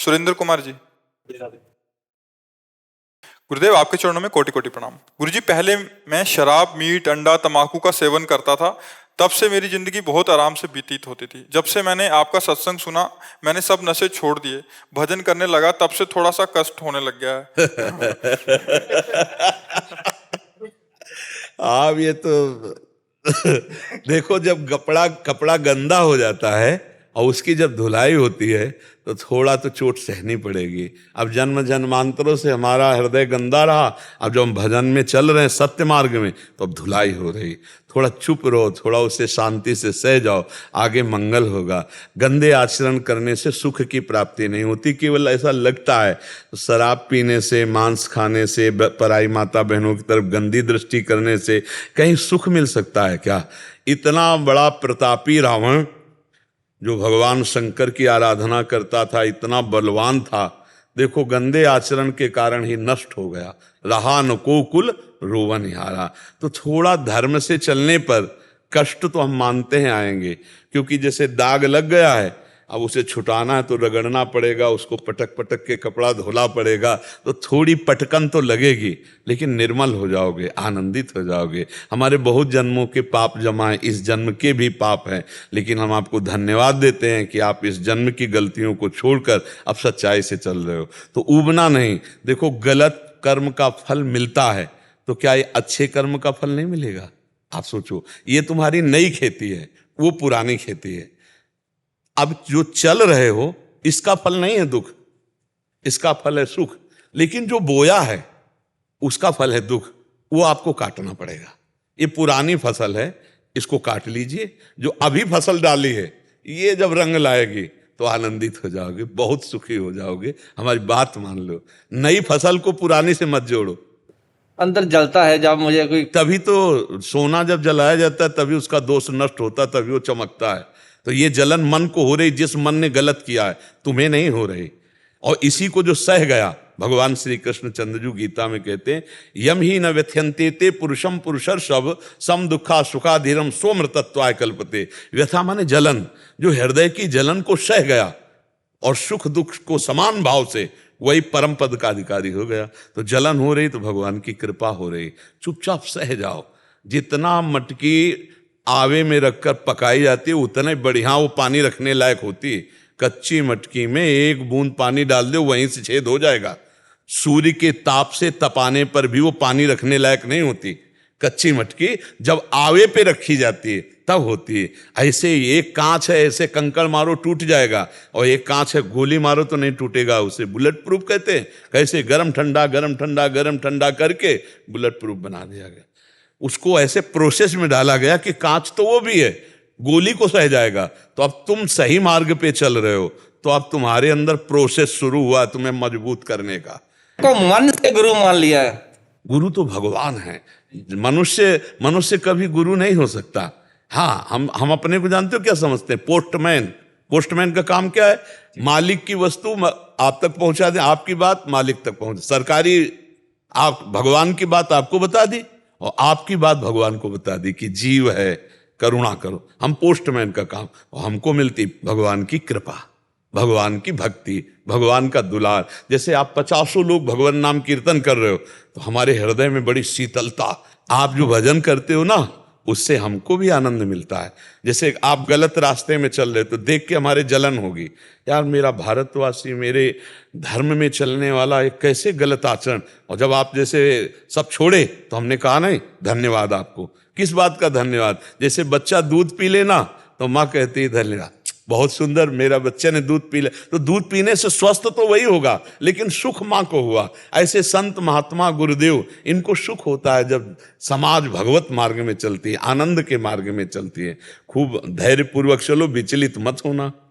सुरेंद्र कुमार जी। गुरुदेव, आपके चरणों में कोटि कोटि प्रणाम। गुरुजी, पहले मैं शराब, मीट, अंडा, तंबाकू का सेवन करता था। तब से मेरी जिंदगी बहुत आराम से व्यतीत होती थी। जब से मैंने आपका सत्संग सुना, मैंने सब नशे छोड़ दिए, भजन करने लगा, तब से थोड़ा सा कष्ट होने लग गया है। आप ये तो देखो, जब कपड़ा कपड़ा गंदा हो जाता है और उसकी जब धुलाई होती है तो थोड़ा तो चोट सहनी पड़ेगी। अब जन्म जन्मांतरों से हमारा हृदय गंदा रहा, अब जब हम भजन में चल रहे हैं सत्य मार्ग में, तो अब धुलाई हो रही। थोड़ा चुप रहो, थोड़ा उसे शांति से सह जाओ, आगे मंगल होगा। गंदे आचरण करने से सुख की प्राप्ति नहीं होती, केवल ऐसा लगता है। तो शराब पीने से, मांस खाने से, पराई माता बहनों की तरफ गंदी दृष्टि करने से कहीं सुख मिल सकता है क्या? इतना बड़ा प्रतापी रावण जो भगवान शंकर की आराधना करता था, इतना बलवान था, देखो गंदे आचरण के कारण ही नष्ट हो गया। रहा न को कुल रोवन हारा। तो थोड़ा धर्म से चलने पर कष्ट तो हम मानते हैं आएंगे, क्योंकि जैसे दाग लग गया है, अब उसे छुटाना है तो रगड़ना पड़ेगा, उसको पटक पटक के कपड़ा धोना पड़ेगा, तो थोड़ी पटकन तो लगेगी, लेकिन निर्मल हो जाओगे, आनंदित हो जाओगे। हमारे बहुत जन्मों के पाप जमा है, इस जन्म के भी पाप हैं, लेकिन हम आपको धन्यवाद देते हैं कि आप इस जन्म की गलतियों को छोड़कर अब सच्चाई से चल रहे हो। तो ऊबना नहीं। देखो, गलत कर्म का फल मिलता है, तो क्या ये अच्छे कर्म का फल नहीं मिलेगा? आप सोचो, ये तुम्हारी नई खेती है, वो पुरानी खेती है। अब जो चल रहे हो, इसका फल नहीं है दुख, इसका फल है सुख। लेकिन जो बोया है उसका फल है दुख, वो आपको काटना पड़ेगा। ये पुरानी फसल है, इसको काट लीजिए। जो अभी फसल डाली है, ये जब रंग लाएगी तो आनंदित हो जाओगे, बहुत सुखी हो जाओगे। हमारी बात मान लो, नई फसल को पुरानी से मत जोड़ो। अंदर जलता है जब मुझे कोई, तभी तो सोना जब जलाया जाता है तभी उसका दोष नष्ट होता है, तभी वो चमकता है। तो ये जलन मन को हो रही, जिस मन ने गलत किया है, तुम्हें नहीं हो रही। और इसी को जो सह गया, भगवान श्री कृष्ण चंद्रजू गीता में कहते हैं, यम ही न व्यथ्यंते ते पुरुषम पुरुषर सब सम दुखा सुखाधीरम सोमृतत्वाय कल्पते। व्यथा माने जलन, जो हृदय की जलन को सह गया और सुख दुख को समान भाव से, वही परम पद का अधिकारी हो गया। तो जलन हो रही तो भगवान की कृपा हो रही, चुपचाप सह जाओ। जितना मटकी आवे में रखकर पकाई जाती है, उतने बढ़िया वो पानी रखने लायक होती। कच्ची मटकी में एक बूंद पानी डाल दो, वहीं से छेद हो जाएगा। सूर्य के ताप से तपाने पर भी वो पानी रखने लायक नहीं होती। कच्ची मटकी जब आवे पे रखी जाती है तब होती है। ऐसे एक कांच है, ऐसे कंकड़ मारो टूट जाएगा, और एक कांच है गोली मारो तो नहीं टूटेगा। उसे बुलेट प्रूफ कहते हैं। कैसे? गरम ठंडा गरम ठंडा गरम ठंडा करके बुलेट प्रूफ बना दिया गया। उसको ऐसे प्रोसेस में डाला गया कि कांच तो वो भी है, गोली को सह जाएगा। तो अब तुम सही मार्ग पे चल रहे हो, तो अब तुम्हारे अंदर प्रोसेस शुरू हुआ तुम्हें मजबूत करने का। को मन से गुरु मान लिया है। गुरु तो भगवान है, मनुष्य कभी गुरु नहीं हो सकता। हाँ, हम अपने को जानते हो क्या समझते हैं? पोस्टमैन का काम क्या है? मालिक की वस्तु आप तक पहुंचा दे, आपकी बात मालिक तक पहुंचे। सरकारी, आप भगवान की बात आपको बता दी और आपकी बात भगवान को बता दी कि जीव है, करुणा करो। हम पोस्टमैन का काम, और हमको मिलती भगवान की कृपा, भगवान की भक्ति, भगवान का दुलार। जैसे आप 50 लोग भगवान नाम कीर्तन कर रहे हो, तो हमारे हृदय में बड़ी शीतलता। आप जो भजन करते हो ना, उससे हमको भी आनंद मिलता है। जैसे आप गलत रास्ते में चल रहे तो देख के हमारे जलन होगी, यार मेरा भारतवासी, मेरे धर्म में चलने वाला एक कैसे गलत आचरण। और जब आप जैसे सब छोड़े तो हमने कहा नहीं धन्यवाद आपको। किस बात का धन्यवाद? जैसे बच्चा दूध पी लेना तो माँ कहती है धन्यवाद, बहुत सुंदर, मेरा बच्चे ने दूध पी ले। तो दूध पीने से स्वस्थ तो वही होगा, लेकिन सुख माँ को हुआ। ऐसे संत महात्मा गुरुदेव, इनको सुख होता है जब समाज भगवत मार्ग में चलती है, आनंद के मार्ग में चलती है। खूब धैर्य पूर्वक चलो, विचलित मत होना।